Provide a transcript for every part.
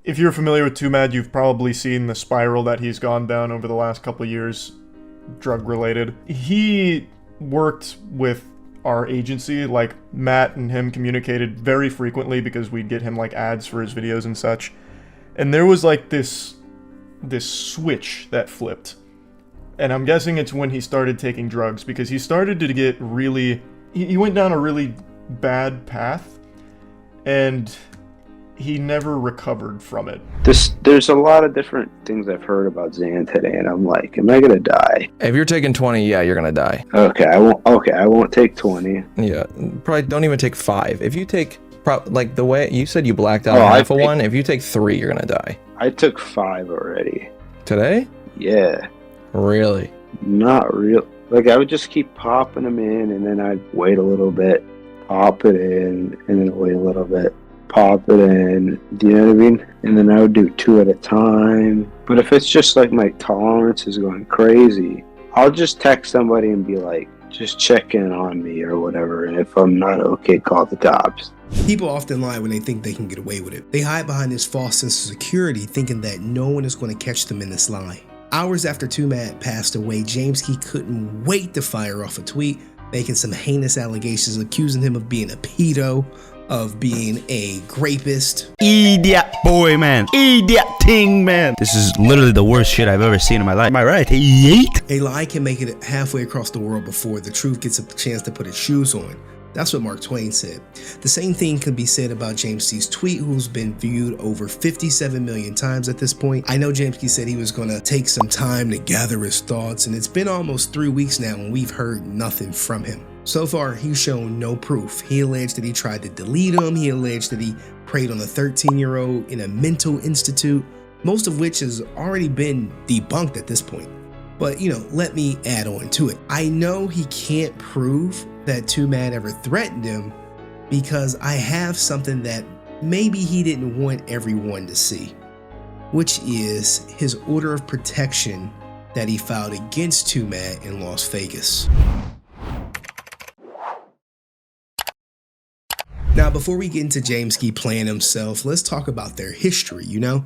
If you're familiar with Twomad, you've probably seen the spiral that he's gone down over the last couple of years, drug-related. He worked with our agency, like Matt and him communicated very frequently because we'd get him like ads for his videos and such. And there was like this switch that flipped. And I'm guessing it's when he started taking drugs, because he started to get really... He went down a really bad path, and he never recovered from it. There's a lot of different things I've heard about Xan today, and I'm like, am I gonna die? If you're taking 20, yeah, you're gonna die. Okay, I won't take 20. Yeah, probably don't even take 5. If you take, like the way you said you blacked out half of one, if you take 3, you're gonna die. I took 5 already. Today? Yeah. Really? Not real. Like, I would just keep popping them in, and then I'd wait a little bit, pop it in, and then wait a little bit, pop it in. Do you know what I mean? And then I would do 2 at a time. But if it's just like my tolerance is going crazy, I'll just text somebody and be like, just check in on me or whatever. And if I'm not okay, call the cops. People often lie when they think they can get away with it. They hide behind this false sense of security, thinking that no one is going to catch them in this lie. Hours after Twomad passed away, Jameskii couldn't wait to fire off a tweet, making some heinous allegations, accusing him of being a pedo, of being a rapist. Idiot boy, man. Idiot thing, man. This is literally the worst shit I've ever seen in my life. Am I right? Yeet. A lie can make it halfway across the world before the truth gets a chance to put its shoes on. That's what Mark Twain said. The same thing can be said about Jameskii's tweet, who's been viewed over 57 million times at this point. I know Jameskii said he was going to take some time to gather his thoughts, and it's been almost 3 weeks now and we've heard nothing from him. So far, he's shown no proof. He alleged that he tried to delete him. He alleged that he preyed on a 13-year-old in a mental institute, most of which has already been debunked at this point. But, you know, let me add on to it. I know he can't prove that Twomad ever threatened him, because I have something that maybe he didn't want everyone to see, which is his order of protection that he filed against Twomad in Las Vegas. Now, before we get into Jameskii playing himself, let's talk about their history, you know?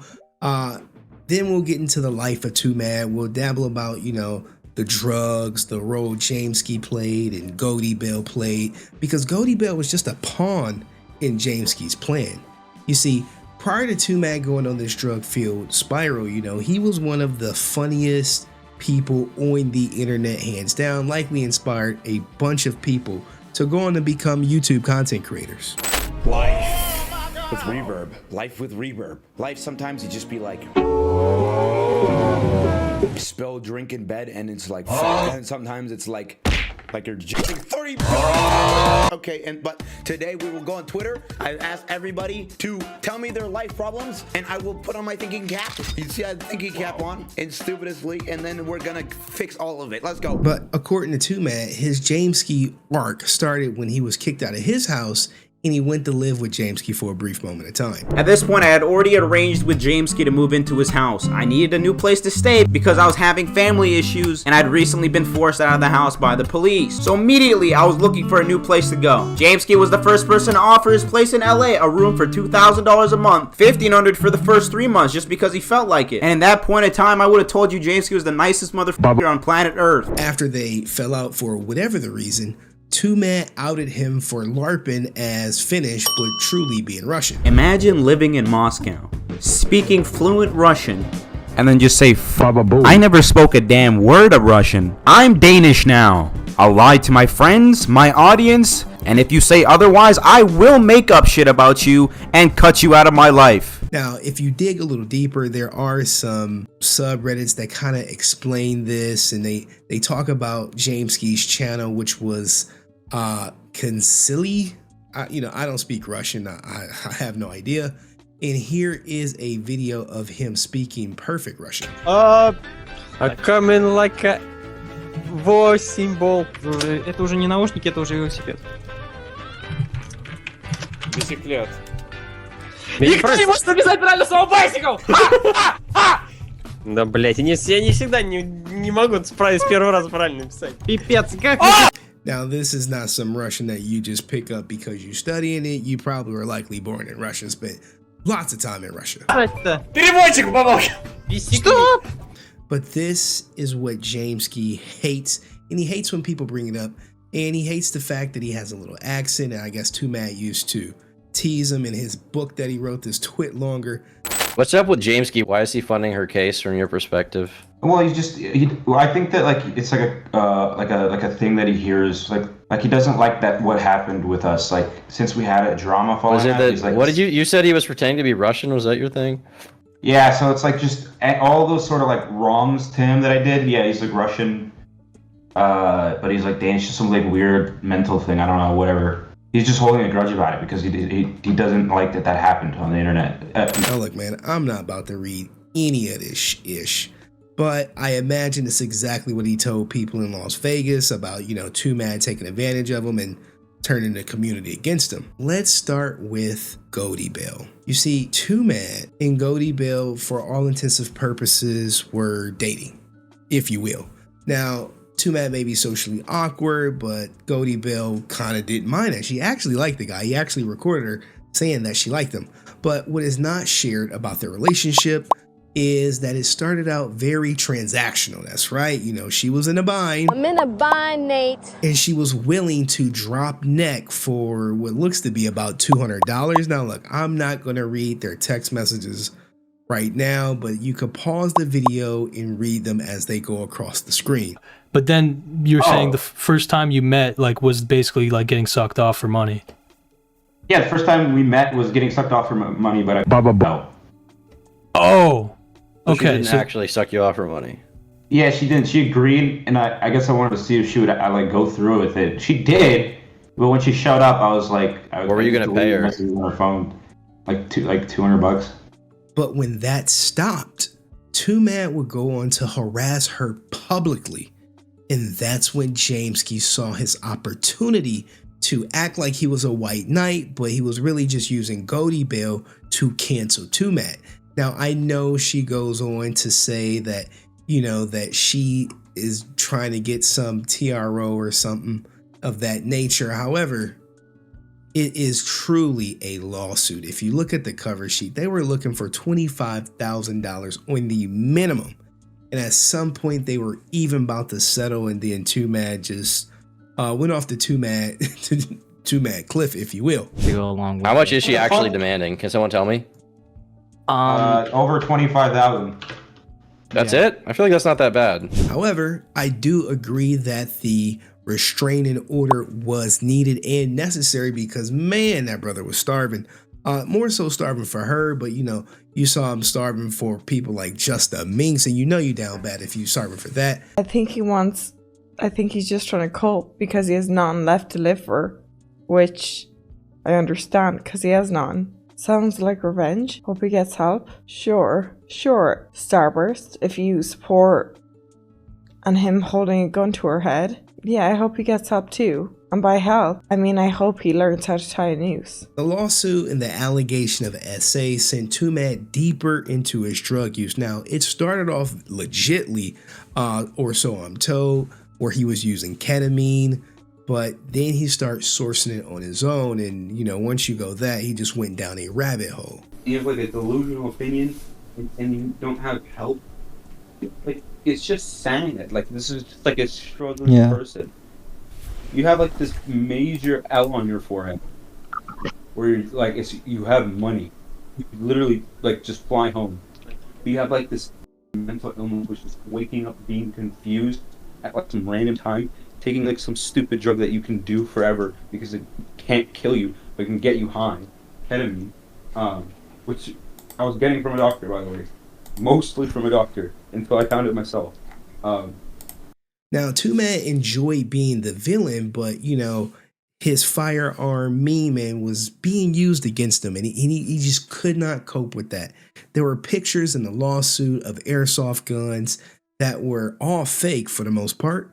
Then we'll get into the life of Twomad. We'll dabble about, you know, the drugs, the role Jameskii played and Goldie Bell played, because Goldie Bell was just a pawn in Jameskii's plan. You see, prior to Twomad going on this drug-filled spiral, you know, he was one of the funniest people on the internet, hands down, likely inspired a bunch of people to go on and become YouTube content creators. Life with reverb. Life with reverb. Life sometimes you just be like, spill drink in bed and it's like, and sometimes it's like you're jumping 30. Okay, but today we will go on Twitter. I asked everybody to tell me their life problems, and I will put on my thinking cap. You see, I have the thinking cap on, and stupidestly, and then we're gonna fix all of it. Let's go. But according to Twomad, his Jameskii arc started when he was kicked out of his house and he went to live with Jameskii for a brief moment of time. At this point, I had already arranged with Jameskii to move into his house. I needed a new place to stay because I was having family issues and I'd recently been forced out of the house by the police. So immediately, I was looking for a new place to go. Jameskii was the first person to offer his place in LA a room for $2,000 a month, $1,500 for the first 3 months just because he felt like it. And in that point in time, I would have told you Jameskii was the nicest motherfucker on planet Earth. After they fell out for whatever the reason, Twomad outed him for LARPing as Finnish, but truly being Russian. Imagine living in Moscow, speaking fluent Russian, and then just say, I never spoke a damn word of Russian. I'm Danish now. I'll lie to my friends, my audience, and if you say otherwise, I will make up shit about you and cut you out of my life. Now, if you dig a little deeper, there are some subreddits that kind of explain this, and they talk about Jameskii's channel, which was Consili. You know, I don't speak Russian. I have no idea. And here is a video of him speaking perfect Russian. Coming like a symbol. Это уже не наушники, это уже велосипед. Бисиклет. И кто не может написать правильно слово байсикл? Да, блять, я не всегда не могу справиться с первого раза правильно написать. Пипец, как... Now, this is not some Russian that you just pick up because you're studying it. You probably were likely born in Russian, spent lots of time in Russia. Переводчик помог. Что? But this is what Jameskii hates, and he hates when people bring it up, and he hates the fact that he has a little accent, and I guess Twomad used to tease him in his book that he wrote, this Twit Longer. What's up with Jameskii? Why is he funding her case from your perspective? Well, he's just. I think that like it's like a thing that he hears. Like he doesn't like that what happened with us. Like since we had a drama following Was it that, that? he's like, What did you said he was pretending to be Russian? Was that your thing? Yeah, so it's like just all those sort of like wrongs to him that I did. Yeah, he's like Russian, but he's like Danish. Just some like weird mental thing. I don't know, whatever. He's just holding a grudge about it because he doesn't like that happened on the internet. Now look, man, I'm not about to read any of this ish, but I imagine it's exactly what he told people in Las Vegas about, you know, Twomad taking advantage of him and turning the community against him. Let's start with Goldie Bell. You see, Twomad and Goldie Bell, for all intensive purposes, were dating, if you will. Now, Twomad may be socially awkward, but Goldie Bell kind of didn't mind it. She actually liked the guy. He actually recorded her saying that she liked him. But what is not shared about their relationship is that it started out very transactional. That's right. You know, she was in a bind. I'm in a bind, Nate. And she was willing to drop neck for what looks to be about $200. Now, look, I'm not going to read their text messages right now, but you could pause the video and read them as they go across the screen. But then you're saying the first time you met, like, was basically like getting sucked off for money. Yeah, the first time we met was getting sucked off for money, but Oh, So okay. She didn't actually suck you off for money. Yeah, she didn't. She agreed, and I guess I wanted to see if she would like go through with it. She did, but when she showed up, I was like, what were you gonna pay her? On her phone, like $200. But when that stopped, Twomad would go on to harass her publicly. And that's when Jameskii saw his opportunity to act like he was a white knight, but he was really just using Goldie Bell to cancel Twomad. Now, I know she goes on to say that, you know, that she is trying to get some TRO or something of that nature. However, it is truly a lawsuit. If you look at the cover sheet, they were looking for $25,000 on the minimum. And at some point they were even about to settle, and then Twomad just went off the Twomad cliff, if you will. To go along with How much is she actually demanding? Can someone tell me? Over 25,000. That's it? I feel like that's not that bad. However, I do agree that the restraining order was needed and necessary because, man, that brother was starving. More so starving for her, but you know, you saw him starving for people like Just a Minx, and you know you down bad if you starving for that. I think he's just trying to cope because he has none left to live for, which I understand because he has none. Sounds like revenge. Hope he gets help. Sure. Starburst, if you support and him holding a gun to her head, yeah, I hope he gets help too. And by help, I mean I hope he learns how to tie a noose. The lawsuit and the allegation of SA sent Twomad deeper into his drug use. Now, it started off legitly, or so I'm told, where he was using ketamine, but then he starts sourcing it on his own, and you know, once you go that, he just went down a rabbit hole. You have like a delusional opinion, and you don't have help. Like, it's just sad. Like, this is just like a struggling person. You have like this major L on your forehead, where you're like, you have money. You literally like just fly home. You have like this mental illness, which is waking up being confused at like some random time, taking like some stupid drug that you can do forever because it can't kill you, but it can get you high. Ketamine, which I was getting from a doctor, by the way, mostly from a doctor until I found it myself. Now, Twomad enjoyed being the villain, but, you know, his firearm meme and was being used against him, and he just could not cope with that. There were pictures in the lawsuit of airsoft guns that were all fake for the most part.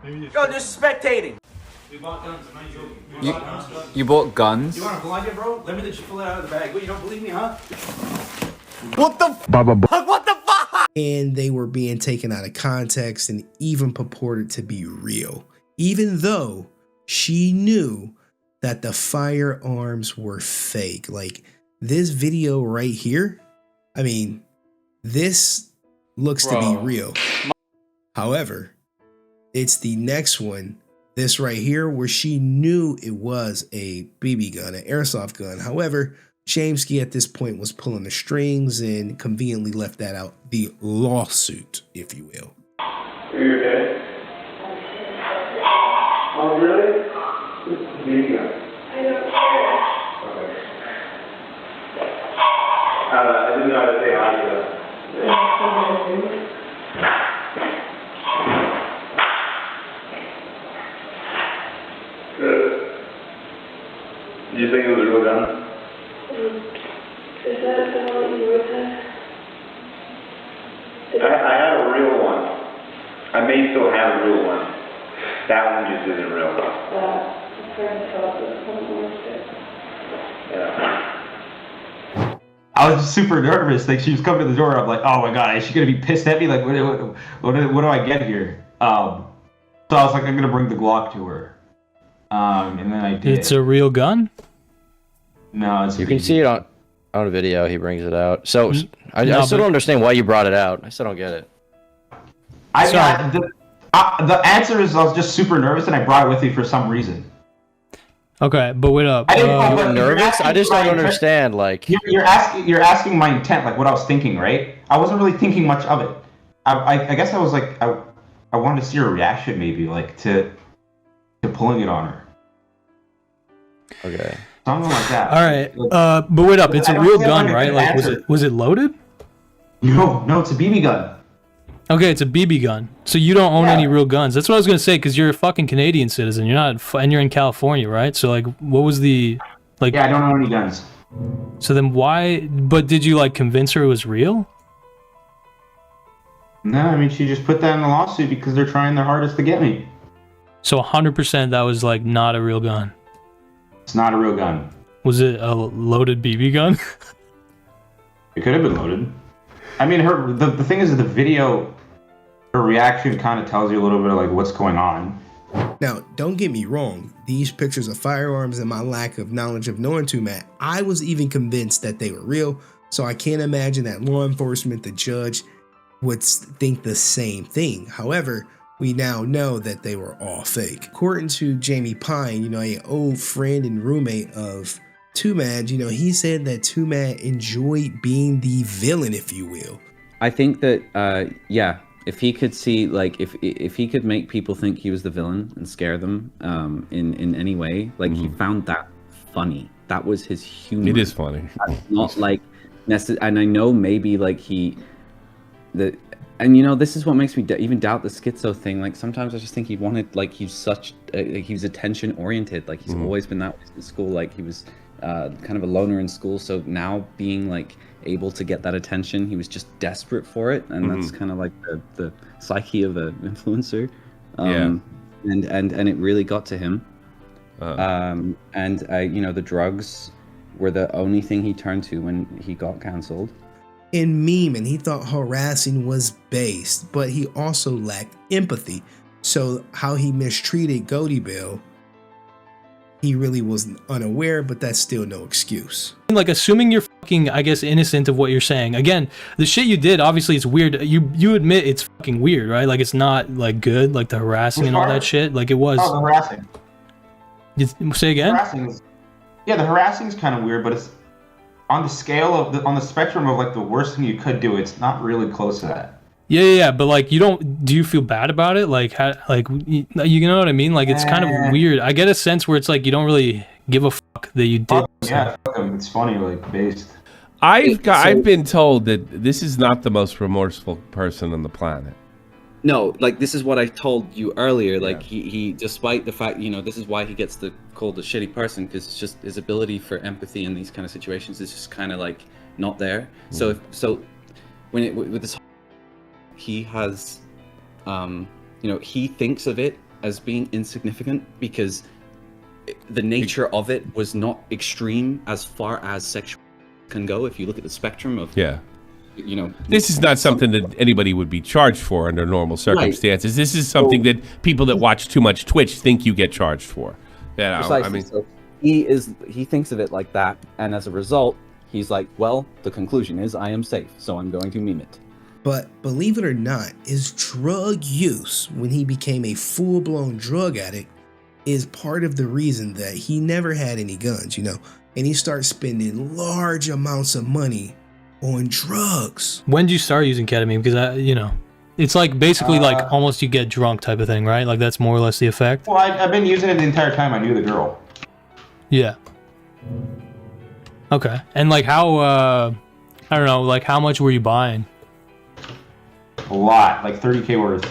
Yo, just spectating. We bought guns. I'm not joking. You bought guns? You want to blind it, bro? Let me let you pull it out of the bag. What, you don't believe me, huh? What the fuck? What the fuck? And they were being taken out of context and even purported to be real, even though she knew that the firearms were fake. Like this video right here, I mean, this looks to be real. However, it's the next one, this right here, where she knew it was a BB gun, an airsoft gun. However, Jameskii at this point was pulling the strings and conveniently left that out, the lawsuit, if you will. Are you okay? Oh, really? It's a BB gun. I don't care. Okay. I didn't know how to say hi to that. Do you think it was a real gun? Is that the one you were with? I had a real one. I may still have a real one. That one just isn't real. I'm trying to tell us something like that. Yeah. I was super nervous. Like she was coming to the door. I'm like, oh my god, is she gonna be pissed at me? Like, what do I get here? So I was like, I'm gonna bring the Glock to her. And then I did. It's a real gun? No, it's. You can see it on a video. He brings it out. So I still don't understand why you brought it out. I still don't get it. The answer is I was just super nervous and I brought it with me for some reason. Okay, but wait up. You were nervous? I just don't understand. Like you're asking my intent, like what I was thinking, right? I wasn't really thinking much of it. I guess I was like I wanted to see her reaction, maybe like to pulling it on her. Okay. Something like that. All right, but wait up. It's a real gun, right? Like was it loaded? No, it's a BB gun. Okay, it's a BB gun. So you don't own any real guns. That's what I was gonna say, because you're a fucking Canadian citizen. You're not, and you're in California, right? So like, what was the, like? Yeah, I don't own any guns. So then why? But did you like convince her it was real? No, I mean she just put that in the lawsuit because they're trying their hardest to get me. So 100% that was like not a real gun. It's not a real gun. Was it a loaded BB gun? It could have been loaded. I mean, the thing is that the video, her reaction kind of tells you a little bit of like what's going on. Now, don't get me wrong. These pictures of firearms and my lack of knowledge of knowing Twomad, I was even convinced that they were real. So I can't imagine that law enforcement, the judge, would think the same thing. However, we now know that they were all fake. According to Jamie Pine, you know, an old friend and roommate of Twomad, you know, he said that Twomad enjoyed being the villain, if you will. I think that, yeah, if he could see, like, if he could make people think he was the villain and scare them in any way, like, he found that funny. That was his humor. It is funny. That's not like and I know maybe like and you know, this is what makes me even doubt the schizo thing. Like sometimes I just think he wanted, like, he's such he was attention oriented. Like he's always been that way in school. Like he was kind of a loner in school. So now being like able to get that attention, he was just desperate for it. And that's kind of like the psyche of an influencer. And it really got to him. You know, the drugs were the only thing he turned to when he got canceled. In meme, and he thought harassing was based, but he also lacked empathy. So how he mistreated Goldie Bell, he really was unaware, but that's still no excuse. Like, assuming you're fucking, I guess, innocent of what you're saying. Again, the shit you did, obviously it's weird. You admit it's fucking weird, right? Like, it's not like good, like the harassing and all that shit. Like it was. Oh, the harassing. Say again? The harassing is kind of weird, but it's on the scale of on the spectrum of like the worst thing you could do. It's not really close to that. Yeah. But like, do you feel bad about it? Like, you know what I mean? Like, it's kind of weird. I get a sense where it's like you don't really give a fuck that you did. Yeah, it's funny, like based. I've been told that this is not the most remorseful person on the planet. No, like this is what I told you earlier. Like he despite the fact, you know, this is why he gets called a shitty person, because it's just his ability for empathy in these kind of situations is just kind of like not there. So with this, he has, you know, he thinks of it as being insignificant because the nature of it was not extreme as far as sexual can go. If you look at the spectrum of you know, this is not something that anybody would be charged for under normal circumstances. Right. This is something that people that watch too much Twitch think you get charged for. You know, I mean, he thinks of it like that, and as a result, he's like, well, the conclusion is I am safe, so I'm going to meme it. But believe it or not, his drug use when he became a full-blown drug addict is part of the reason that he never had any guns, and he starts spending large amounts of money on drugs. When did you start using ketamine? Because it's like basically like almost you get drunk type of thing, right? Like that's more or less the effect. Well, I've been using it the entire time I knew the girl. Yeah. Okay. And like how I don't know, like how much were you buying? A lot, like 30K worth.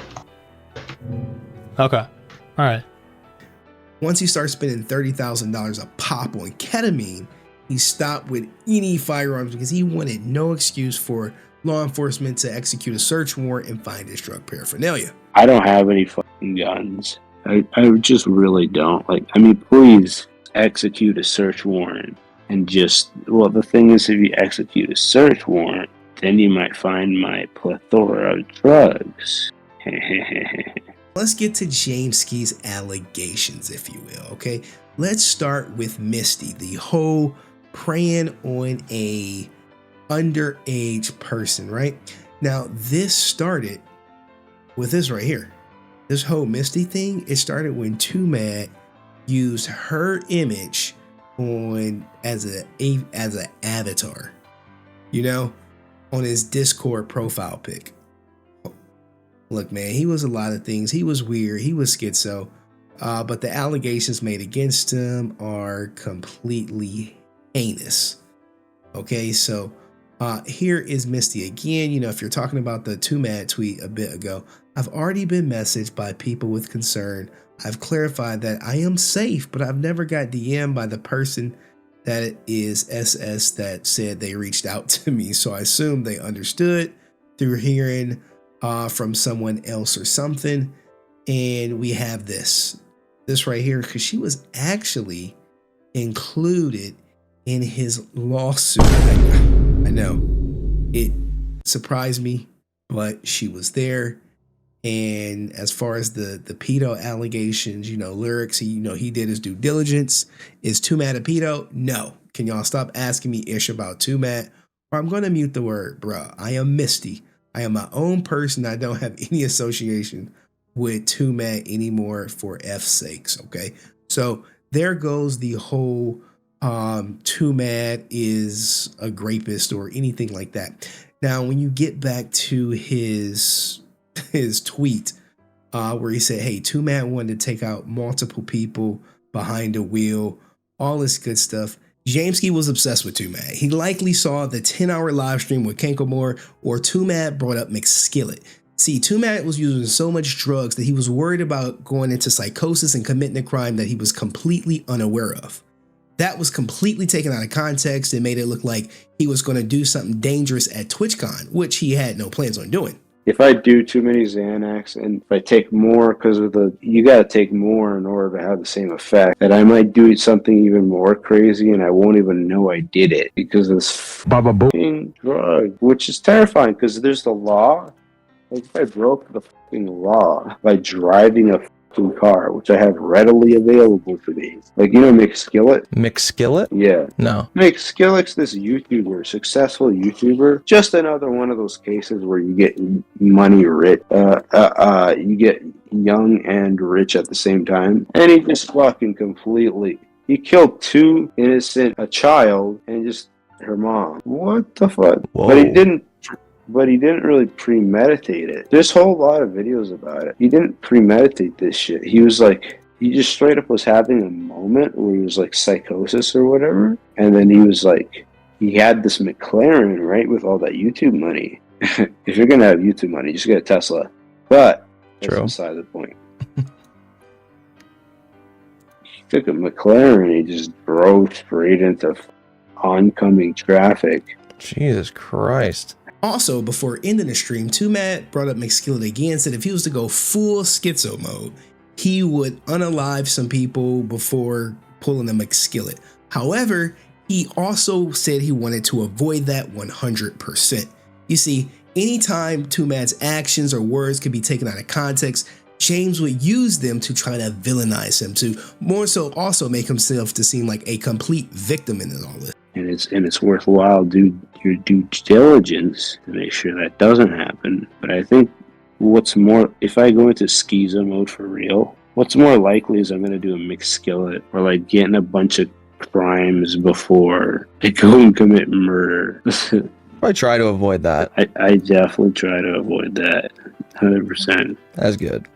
Okay. All right. Once he starts spending $30,000 a pop on ketamine, he stopped with any firearms because he wanted no excuse for law enforcement to execute a search warrant and find his drug paraphernalia. I don't have any fucking guns. I just really don't. Please execute a search warrant and the thing is, if you execute a search warrant, then you might find my plethora of drugs. Let's get to Jameskii's allegations, if you will, okay? Let's start with Misty, the whole preying on a underage person, right? Now, this started with this right here. This whole Misty thing, it started when Twomad used her image as an avatar, on his Discord profile pic. Look, man, he was a lot of things. He was weird. He was schizo. But the allegations made against him are completely heinous. Okay, so here is Misty again. If you're talking about the Twomad tweet a bit ago, I've already been messaged by people with concern. I've clarified that I am safe, but I've never got DM'd by the person that is SS that said they reached out to me. So I assume they understood through hearing from someone else or something. And we have this right here, because she was actually included in his lawsuit. I know it surprised me, but she was there. And as far as the pedo allegations, lyrics, he did his due diligence. Is Twomad a pedo? No. Can y'all stop asking me ish about Twomad? Or I'm going to mute the word, bruh. I am Misty. I am my own person. I don't have any association with Twomad anymore, for F's sakes, okay? So there goes the whole Twomad is a rapist or anything like that. Now, when you get back to his tweet where he said, hey, Twomad wanted to take out multiple people behind the wheel, all this good stuff. Jameskii was obsessed with Twomad. He likely saw the 10-hour live stream with Kankomore, or Twomad brought up McSkillet. See, Twomad was using so much drugs that he was worried about going into psychosis and committing a crime that he was completely unaware of. That was completely taken out of context and made it look like he was going to do something dangerous at TwitchCon, which he had no plans on doing. If I do too many Xanax, and if I take more, because of you got to take more in order to have the same effect, that I might do something even more crazy and I won't even know I did it because of this fucking drug, which is terrifying because there's the law. Like, if I broke the fucking law by driving a fucking car, which I have readily available to me. Like, McSkillet? McSkillet? Yeah. No. McSkillet's this YouTuber, successful YouTuber. Just another one of those cases where you get money rich. You get young and rich at the same time. And he just fucking completely... He killed a child, and just her mom. What the fuck? Whoa. But he didn't really premeditate it. There's a whole lot of videos about it. He didn't premeditate this shit. He just straight up was having a moment where he was like psychosis or whatever. And then he had this McLaren, right, with all that YouTube money. If you're going to have YouTube money, just get a Tesla. But that's beside the point. He took a McLaren and he just drove straight into oncoming traffic. Jesus Christ. Also, before ending the stream, Twomad brought up McSkillet again, said if he was to go full schizo mode, he would unalive some people before pulling a McSkillet. However, he also said he wanted to avoid that 100%. You see, anytime Twomad's actions or words could be taken out of context, James would use them to try to villainize him, to more so also make himself to seem like a complete victim in all this. And it's worthwhile do your due diligence to make sure that doesn't happen. But I think what's more, if I go into schizo mode for real, what's more likely is I'm going to do a mixed skillet or like getting a bunch of crimes before I go and commit murder. I try to avoid that. I definitely try to avoid that. 100%. That's good.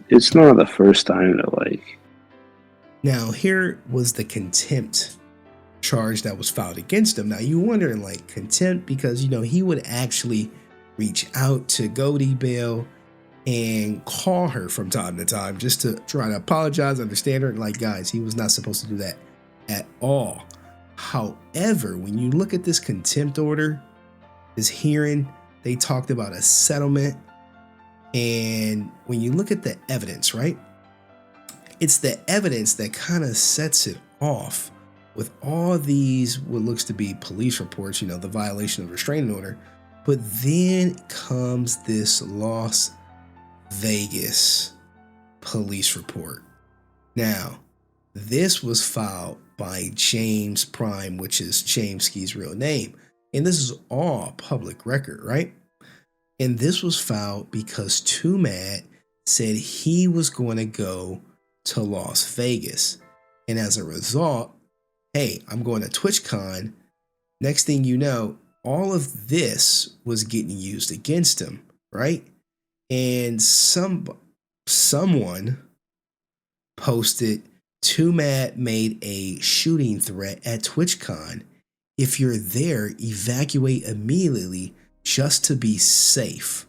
It's not the first time that like. Now here was the contempt charge that was filed against him. Now you wondering like contempt because he would actually reach out to Goldie Bell and call her from time to time just to try to apologize, understand her. Like, guys, he was not supposed to do that at all. However, when you look at this contempt order, this hearing, they talked about a settlement. And when you look at the evidence, right? It's the evidence that kind of sets it off with all these, what looks to be police reports, the violation of restraining order. But then comes this Las Vegas police report. Now, this was filed by James Prime, which is Jameskii's real name. And this is all public record, right? And this was filed because Twomad said he was going to go to Las Vegas. And as a result, hey, I'm going to TwitchCon. Next thing you know, all of this was getting used against him, right? And someone posted, Twomad made a shooting threat at TwitchCon. If you're there, evacuate immediately just to be safe.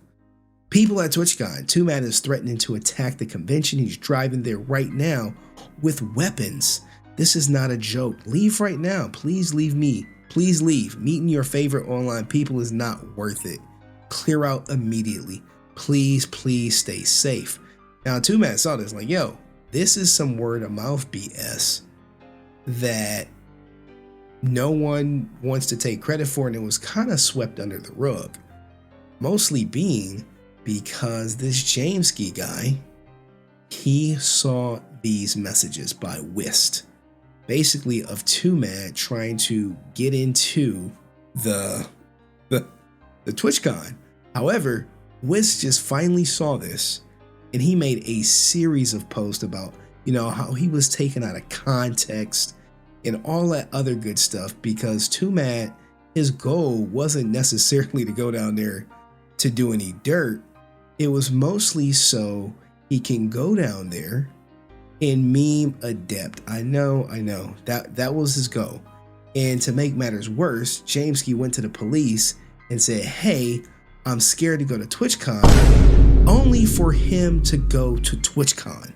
People at TwitchCon, Twomad is threatening to attack the convention. He's driving there right now with weapons. This is not a joke. Leave right now. Please leave me. Please leave. Meeting your favorite online people is not worth it. Clear out immediately. Please, please stay safe. Now, Twomad saw this like, yo, this is some word of mouth BS that no one wants to take credit for, and it was kind of swept under the rug. Mostly being because this Jameskii guy, he saw these messages by Wist, basically of Twomad trying to get into the TwitchCon. However, Wist just finally saw this, and he made a series of posts about, how he was taken out of context and all that other good stuff, because Twomad, his goal wasn't necessarily to go down there to do any dirt. It was mostly so he can go down there and meme adept. I know. That was his goal. And to make matters worse, Jameskii went to the police and said, hey, I'm scared to go to TwitchCon, only for him to go to TwitchCon.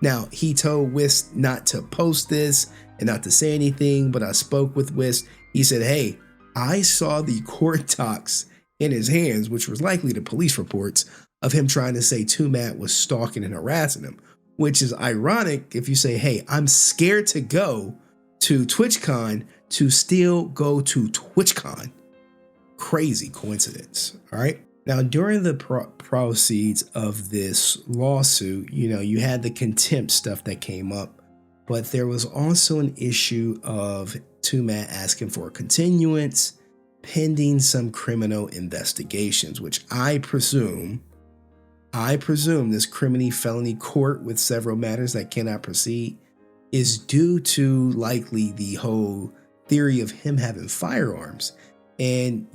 Now, he told Wist not to post this and not to say anything, but I spoke with Wist. He said, hey, I saw the court docs in his hands, which was likely the police reports of him trying to say Twomad was stalking and harassing him, which is ironic if you say, hey, I'm scared to go to TwitchCon to still go to TwitchCon. Crazy coincidence. All right. Now, during the proceeds of this lawsuit, you had the contempt stuff that came up, but there was also an issue of Twomad asking for a continuance pending some criminal investigations, which I presume this criminal felony court with several matters that cannot proceed is due to likely the whole theory of him having firearms. And,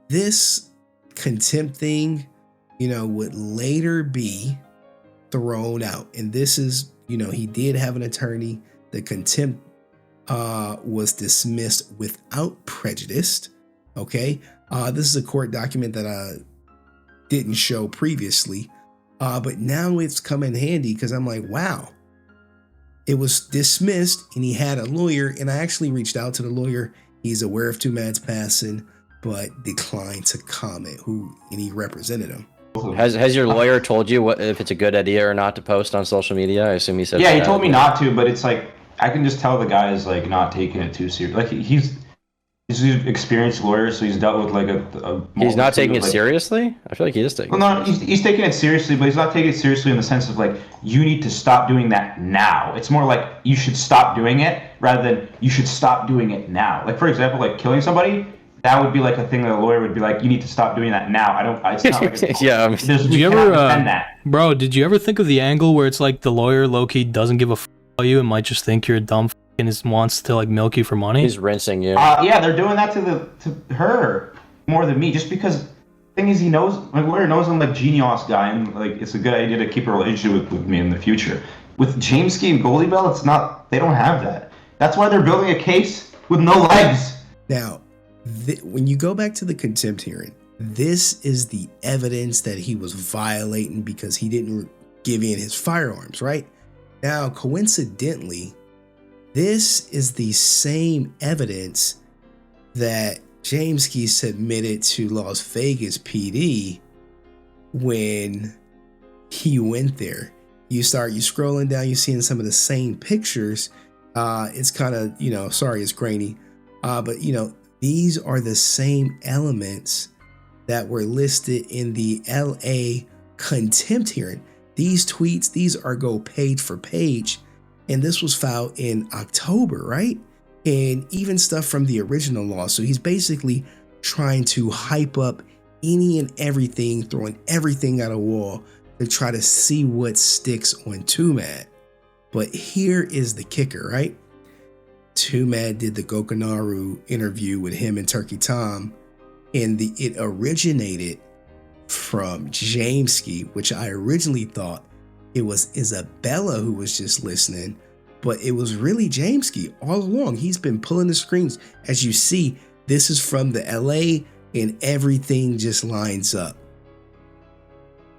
this contempt thing, would later be thrown out. And this is, he did have an attorney. The contempt was dismissed without prejudice. Okay. This is a court document that I didn't show previously. But now it's come in handy because I'm like, wow, it was dismissed and he had a lawyer. And I actually reached out to the lawyer. He's aware of Twomad's passing, but declined to comment and he represented him. Has your lawyer told you what if it's a good idea or not to post on social media? I assume he said. Yeah, he told me not to, but it's like I can just tell the guy is like not taking it too serious. Like He's an experienced lawyer, so he's dealt with like a He's not taking it like, seriously? I feel like he is taking well, no, he's taking it seriously, but he's not taking it seriously in the sense of like, you need to stop doing that now. It's more like you should stop doing it rather than you should stop doing it now. Like, for example, like killing somebody, that would be like a thing that a lawyer would be like, you need to stop doing that now. It's not like it's, yeah. Did you ever, bro, did you ever think of the angle where it's like the lawyer low-key doesn't give a f about you and might just think you're a dumb f and just wants to like milk you for money? He's rinsing you. Yeah, they're doing that to her more than me, just because the thing is, he knows, my lawyer knows I'm like genius guy, and like it's a good idea to keep a relationship with me in the future. With Jameskii and Goldie Bell, it's not, they don't have that. That's why they're building a case with no legs. Now, when you go back to the contempt hearing, this is the evidence that he was violating because he didn't give in his firearms, right? Now, coincidentally, this is the same evidence that Jameskii submitted to Las Vegas PD when he went there. You scrolling down, you're seeing some of the same pictures. It's kind of, sorry, it's grainy. But, these are the same elements that were listed in the LA contempt hearing. These tweets, these are go page for page. And this was filed in October, right? And even stuff from the original lawsuit. He's basically trying to hype up any and everything, throwing everything at a wall to try to see what sticks on Twomad. But here is the kicker, right? Twomad did the Gokanaru interview with him and Turkey Tom, and it originated from Jameskii, which I originally thought it was Isabella who was just listening, but it was really Jameskii all along. He's been pulling the strings. As you see, this is from the LA, and everything just lines up.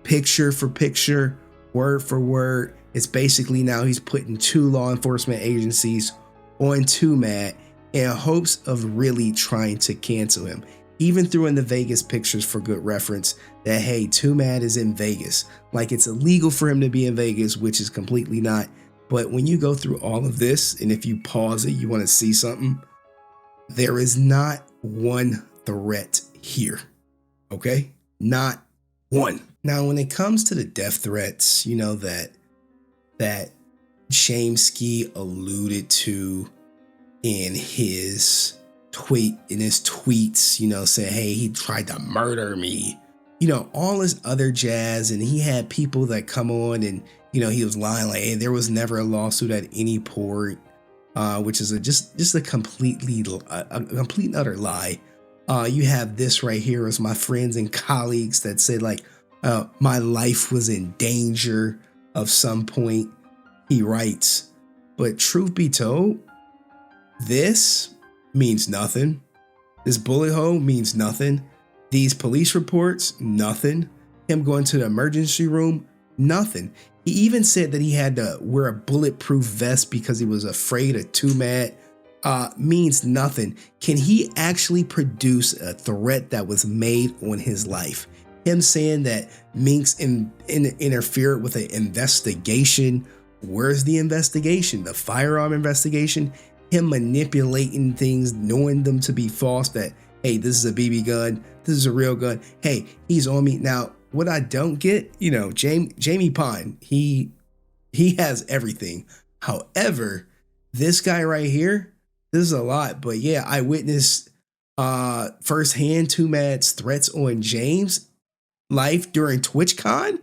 Picture for picture, word for word. It's basically now he's putting 2 law enforcement agencies on Twomad in hopes of really trying to cancel him. Even threw in the Vegas pictures for good reference that, hey, Twomad is in Vegas. Like it's illegal for him to be in Vegas, which is completely not. But when you go through all of this, and if you pause it, you want to see something, there is not one threat here. Okay? Not one. Now, when it comes to the death threats, that Jameskii alluded to in his tweets, saying, hey, he tried to murder me, all this other jazz. And he had people that come on and, he was lying like, hey, there was never a lawsuit at any port, which is just a complete and utter lie. You have this right here as my friends and colleagues that said like, my life was in danger of some point. He writes, but truth be told, this means nothing. This bullet hole means nothing. These police reports, nothing. Him going to the emergency room, nothing. He even said that he had to wear a bulletproof vest because he was afraid of Twomad. Means nothing. Can he actually produce a threat that was made on his life? Him saying that Minx interfered with an investigation. Where's the investigation? The firearm investigation? Him manipulating things, knowing them to be false, that, hey, this is a BB gun. This is a real gun. Hey, he's on me. Now, what I don't get, Jamie Pine, he has everything. However, this guy right here, this is a lot. But yeah, I witnessed firsthand Twomad's threats on James' life during TwitchCon.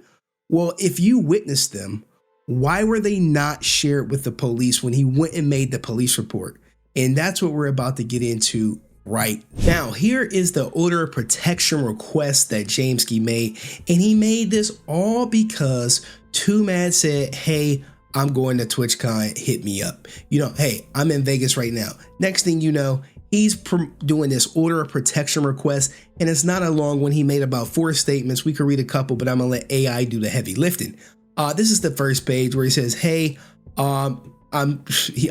Well, if you witnessed them, why were they not shared with the police when he went and made the police report? And that's what we're about to get into right now. Here is the order of protection request that Jameskii made. And he made this all because Twomad said, hey, I'm going to TwitchCon, hit me up. Hey, I'm in Vegas right now. Next thing you know, he's doing this order of protection request. And it's not a long one. He made about 4 statements. We could read a couple, but I'm going to let AI do the heavy lifting. This is the first page where he says, hey, I'm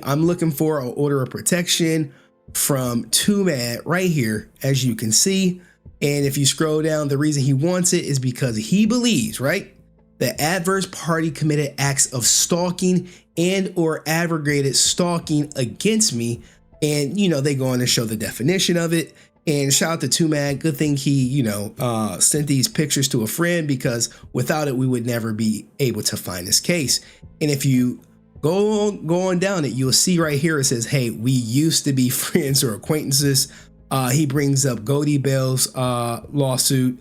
looking for an order of protection from Twomad right here, as you can see. And if you scroll down, the reason he wants it is because he believes, right, the adverse party committed acts of stalking and or aggravated stalking against me And, you know, they go on to show the definition of it. And shout out to Twomad. Good thing he, you know, sent these pictures to a friend, because without it, we would never be able to find this case. And if you go on down it, you'll see right here, it says, hey, we used to be friends or acquaintances. He brings up Goldie Bell's lawsuit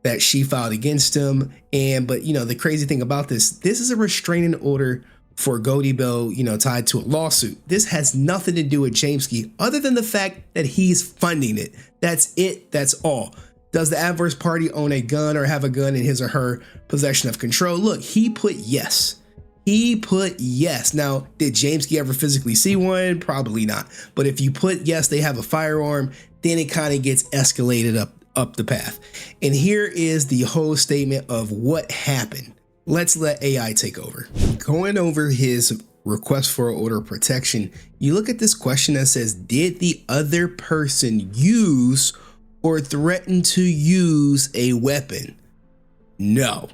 that she filed against him. But, you know, the crazy thing about this is a restraining order for Goldie Bell, you know, tied to a lawsuit. This has nothing to do with Jameskii other than the fact that he's funding it. That's it. That's all. Does the adverse party own a gun or have a gun in his or her possession of control? Look, he put yes. He put yes. Now, did Jameskii ever physically see one? Probably not. But if you put yes, they have a firearm, then it kind of gets escalated up the path. And here is the whole statement of what happened. Let's let AI take over. Going over his request for order of protection, you look at this question that says, did the other person use or threaten to use a weapon? No.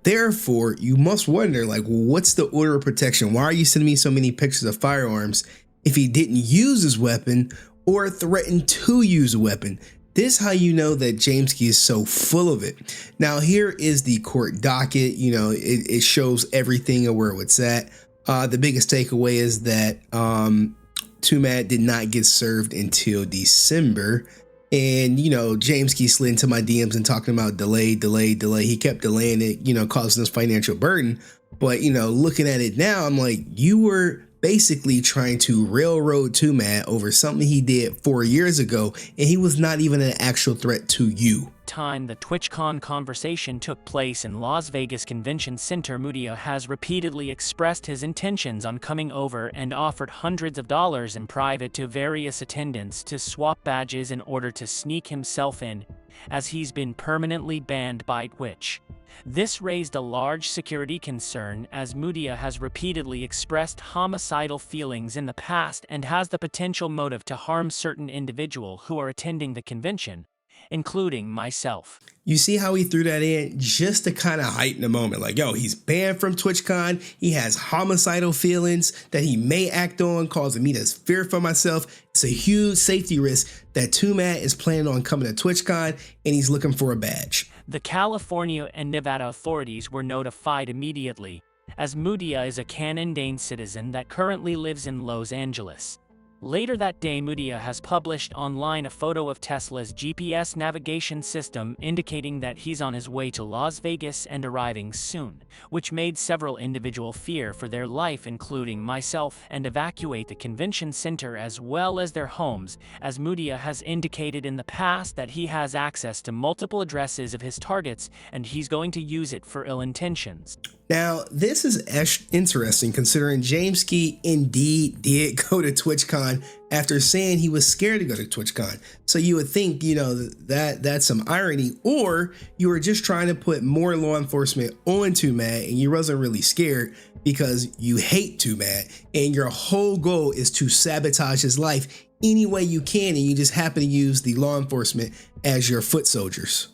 Therefore, you must wonder, like, well, what's the order of protection? Why are you sending me so many pictures of firearms if he didn't use his weapon or threaten to use a weapon? This is how you know that Jameskii is so full of it. Now, here is the court docket. You know, it shows everything and where it's at. The biggest takeaway is that Twomad did not get served until December. And, you know, Jameskii slid into my DMs and talking about delay. He kept delaying it, you know, causing us financial burden. But, you know, looking at it now, I'm like, you were basically trying to railroad Twomad over something he did 4 years ago, and he was not even an actual threat to you. Time the TwitchCon conversation took place in Las Vegas Convention Center, Mudia has repeatedly expressed his intentions on coming over and offered hundreds of dollars in private to various attendants to swap badges in order to sneak himself in, as he's been permanently banned by Twitch. This raised a large security concern, as Mudia has repeatedly expressed homicidal feelings in the past and has the potential motive to harm certain individuals who are attending the convention, including myself. You see how he threw that in just to kind of heighten the moment. Like, yo, he's banned from TwitchCon. He has homicidal feelings that he may act on, causing me to fear for myself. It's a huge safety risk that Twomad is planning on coming to TwitchCon, and he's looking for a badge. The California and Nevada authorities were notified immediately, as Mudia is a Canadian citizen that currently lives in Los Angeles. Later that day, Mudia has published online a photo of Tesla's GPS navigation system indicating that he's on his way to Las Vegas and arriving soon, which made several individuals fear for their life, including myself, and evacuate the convention center as well as their homes, as Mudia has indicated in the past that he has access to multiple addresses of his targets and he's going to use it for ill intentions. Now, this is interesting considering Jameskii indeed did go to TwitchCon after saying he was scared to go to TwitchCon. So you would think, you know, that's some irony, or you were just trying to put more law enforcement on Twomad and you wasn't really scared because you hate Twomad and your whole goal is to sabotage his life any way you can, and you just happen to use the law enforcement as your foot soldiers.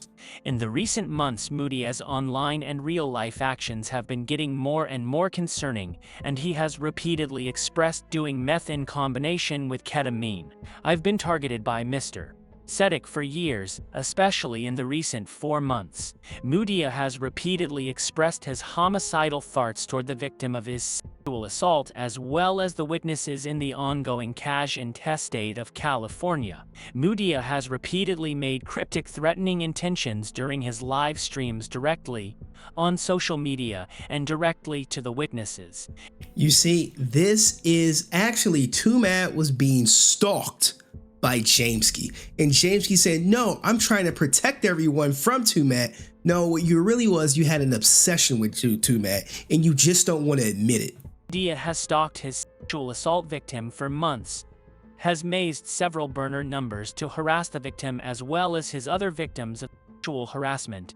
In the recent months, Mudia's online and real-life actions have been getting more and more concerning, and he has repeatedly expressed doing meth in combination with ketamine. I've been targeted by Mr. Setic for years, especially in the recent 4 months. Mudia has repeatedly expressed his homicidal thoughts toward the victim of his sexual assault as well as the witnesses in the ongoing cash and test state of California. Mudia has repeatedly made cryptic threatening intentions during his live streams directly on social media and directly to the witnesses. You see, this is actually Twomad was being stalked by Jameskii. And Jameskii said, no, I'm trying to protect everyone from Twomad. No, what you really was, you had an obsession with Twomad and you just don't want to admit it. Mudia has stalked his sexual assault victim for months, has mazed several burner numbers to harass the victim as well as his other victims of sexual harassment,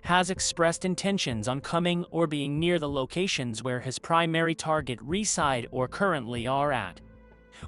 has expressed intentions on coming or being near the locations where his primary target reside or currently are at.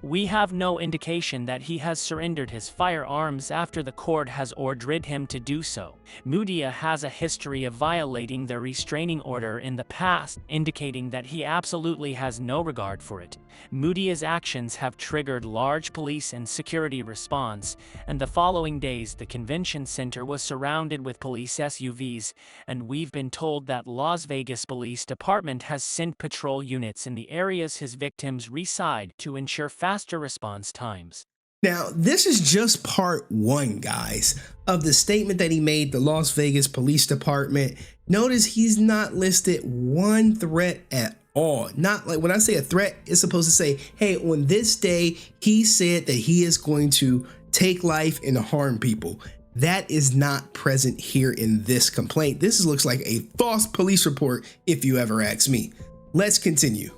We have no indication that he has surrendered his firearms after the court has ordered him to do so. Mudia has a history of violating the restraining order in the past, indicating that he absolutely has no regard for it. Mudia's actions have triggered large police and security response, and the following days the convention center was surrounded with police SUVs, and we've been told that Las Vegas Police Department has sent patrol units in the areas his victims reside to ensure faster response times. Now, this is just part one, guys, of the statement that he made to Las Vegas Police Department. Notice he's not listed one threat at all. Not like when I say a threat, it's supposed to say, hey, on this day, he said that he is going to take life and harm people. That is not present here in this complaint. This looks like a false police report, if you ever ask me. Let's continue.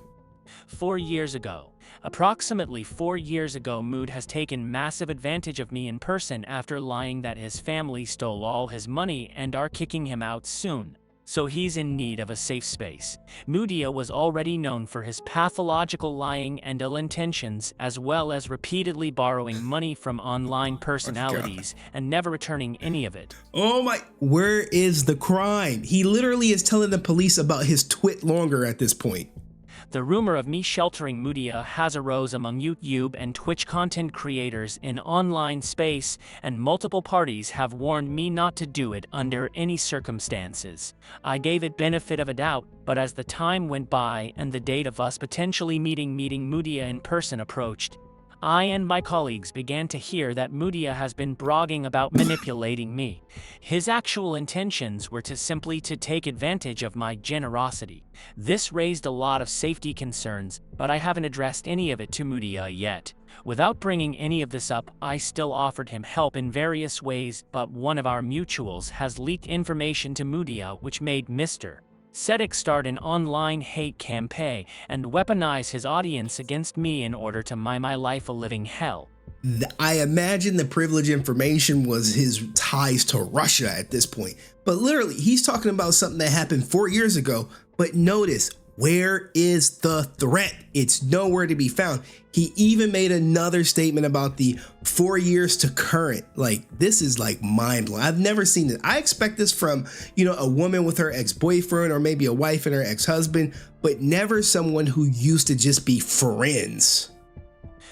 4 years ago. Approximately 4 years ago, Mood has taken massive advantage of me in person after lying that his family stole all his money and are kicking him out soon. So he's in need of a safe space. Mudia was already known for his pathological lying and ill intentions, as well as repeatedly borrowing money from online personalities and never returning any of it. Oh my, where is the crime? He literally is telling the police about his twit longer at this point. The rumor of me sheltering Mudia has arose among YouTube and Twitch content creators in online space, and multiple parties have warned me not to do it under any circumstances. I gave it benefit of a doubt, but as the time went by and the date of us potentially meeting Mudia in person approached, I and my colleagues began to hear that Mudia has been blogging about manipulating me. His actual intentions were simply to take advantage of my generosity. This raised a lot of safety concerns, but I haven't addressed any of it to Mudia yet. Without bringing any of this up, I still offered him help in various ways, but one of our mutuals has leaked information to Mudia which made Mr. Sedek start an online hate campaign and weaponize his audience against me in order to make my life a living hell. I imagine the privileged information was his ties to Russia at this point. But literally, he's talking about something that happened 4 years ago. But notice, where is the threat? It's nowhere to be found. He even made another statement about the 4 years to current. Like, this is like mind blowing. I've never seen this. I expect this from, a woman with her ex-boyfriend or maybe a wife and her ex-husband, but never someone who used to just be friends.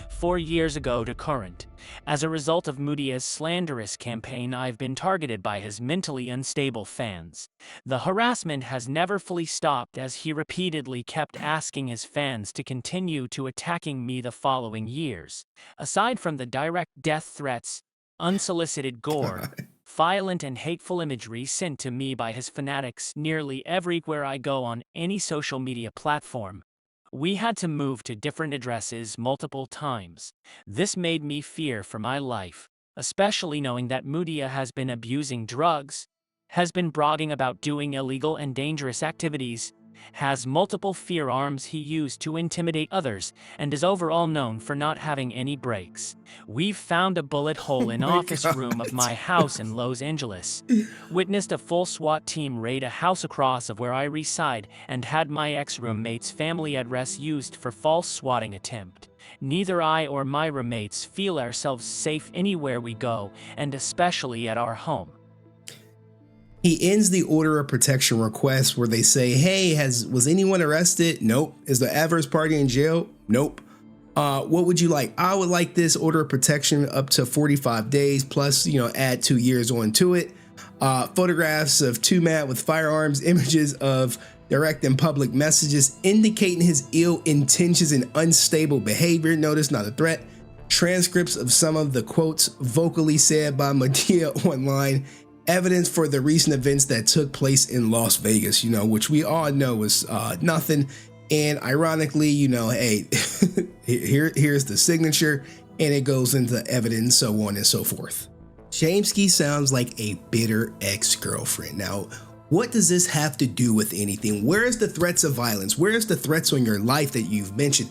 4 years ago to current. As a result of Mudia's slanderous campaign, I've been targeted by his mentally unstable fans. The harassment has never fully stopped as he repeatedly kept asking his fans to continue to attacking me the following years. Aside from the direct death threats, unsolicited gore, violent and hateful imagery sent to me by his fanatics nearly everywhere I go on any social media platform, we had to move to different addresses multiple times. This made me fear for my life, especially knowing that Mudia has been abusing drugs, has been blogging about doing illegal and dangerous activities, has multiple firearms he used to intimidate others, and is overall known for not having any brakes. We've found a bullet hole in office room of my house in Los Angeles, witnessed a full SWAT team raid a house across of where I reside, and had my ex-roommate's family address used for false swatting attempt. Neither I or my roommates feel ourselves safe anywhere we go, and especially at our home. He ends the order of protection request where they say, hey, was anyone arrested? Nope. Is the adverse party in jail? Nope. What would you like? I would like this order of protection up to 45 days plus, add 2 years onto it. Photographs of Twomad with firearms, images of direct and public messages indicating his ill intentions and unstable behavior. Notice, not a threat. Transcripts of some of the quotes vocally said by Mudia online. Evidence for the recent events that took place in Las Vegas, which we all know is nothing. And ironically, hey, here's the signature, and it goes into evidence, so on and so forth. Jameskii sounds like a bitter ex-girlfriend. Now, what does this have to do with anything? Where is the threats of violence? Where is the threats on your life that you've mentioned?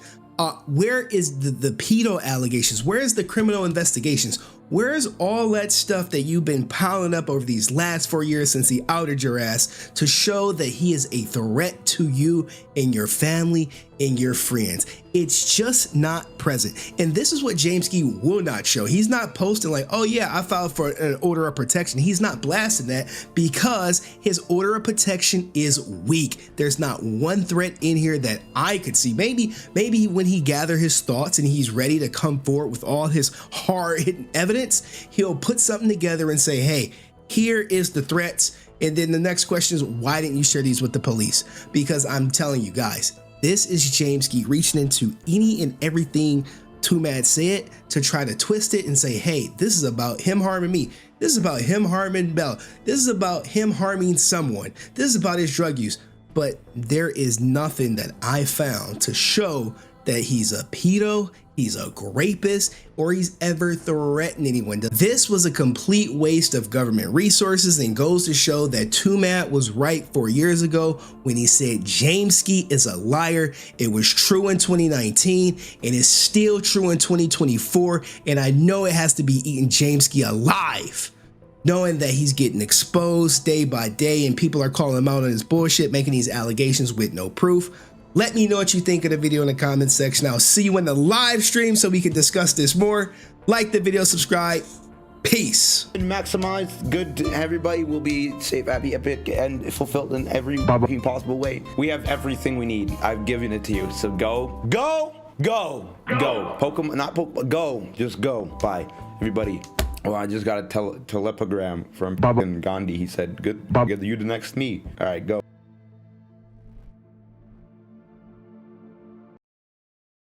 Where is the pedo allegations? Where is the criminal investigations? Where's all that stuff that you've been piling up over these last 4 years since he outed your ass to show that he is a threat to you and your family and your friends? It's just not present. And this is what Jameskii will not show. He's not posting like, oh yeah, I filed for an order of protection. He's not blasting that because his order of protection is weak. There's not one threat in here that I could see. Maybe when he gathers his thoughts and he's ready to come forward with all his hard-hitting evidence, he'll put something together and say, hey, here is the threats. And then the next question is, why didn't you share these with the police? Because I'm telling you guys, this is Jameskii reaching into any and everything Twomad said to try to twist it and say, hey, this is about him harming me. This is about him harming Bell. This is about him harming someone. This is about his drug use. But there is nothing that I found to show that he's a pedo, he's a rapist, or he's ever threatened anyone. This was a complete waste of government resources and goes to show that Twomad was right 4 years ago when he said Jameskii is a liar. It was true in 2019 and it's still true in 2024. And I know it has to be eating Jameskii alive, knowing that he's getting exposed day by day and people are calling him out on his bullshit, making these allegations with no proof. Let me know what you think of the video in the comments section. I'll see you in the live stream so we can discuss this more. Like the video, subscribe. Peace. Maximize good. Everybody will be safe, happy, epic, and fulfilled in every possible way. We have everything we need. I've given it to you. So go. Pokemon, not Pokemon. Go. Just go. Bye, everybody. Well, I just got a teleprogram from Gandhi. He said, "Good. You the next me." All right, go.